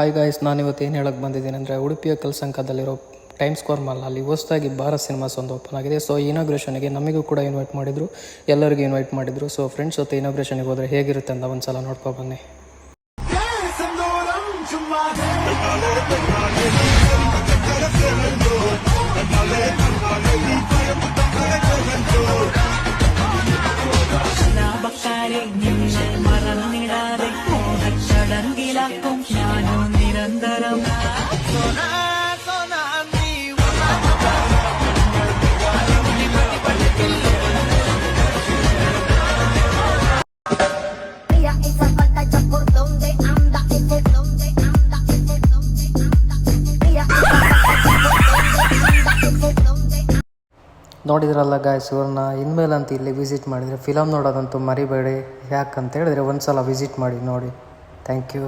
Hi guys, ನಾನಿವತ್ತು ಏನು ಹೇಳಕ್ಕೆ ಬಂದಿದ್ದೀನಿ ಅಂದರೆ ಉಡುಪಿಯ ಕಲ್ಸಂಕದಲ್ಲಿರೋ ಟೈಮ್ ಸ್ಕ್ವೇರ್ ಮಾಲ್ ಅಲ್ಲಿ ಹೊಸದಾಗಿ ಭಾರತ್ ಸಿನಿಮಾಸ್ ಒಂದು ಓಪನ್ ಆಗಿದೆ. ಸೊ ಇನಾಗ್ರೇಷನ್ಗೆ ನಮಗೂ ಕೂಡ ಇನ್ವೈಟ್ ಮಾಡಿದರು, ಎಲ್ಲರಿಗೂ ಇನ್ವೈಟ್ ಮಾಡಿದರು. ಸೊ ಫ್ರೆಂಡ್ಸ್ ಜೊತೆ ಇನಾಗ್ರೇಷನ್ಗೆ ಹೋದರೆ ಹೇಗಿರುತ್ತೆ ಅಂತ ಒಂದು ಸಲ ನೋಡ್ಕೊ ಬನ್ನಿ. ನೋಡಿದ್ರಲ್ಲ ಗಾಯ್ಸ್, ಇವ್ರನ್ನ ಇನ್ಮೇಲಂತ ಇಲ್ಲಿ ವಿಸಿಟ್ ಮಾಡಿದರೆ ಫಿಲಮ್ ನೋಡೋದಂತೂ ಮರಿಬೇಡಿ. ಯಾಕಂತ ಹೇಳಿದ್ರೆ ಒಂದು ಸಲ ವಿಸಿಟ್ ಮಾಡಿ ನೋಡಿ. Thank you.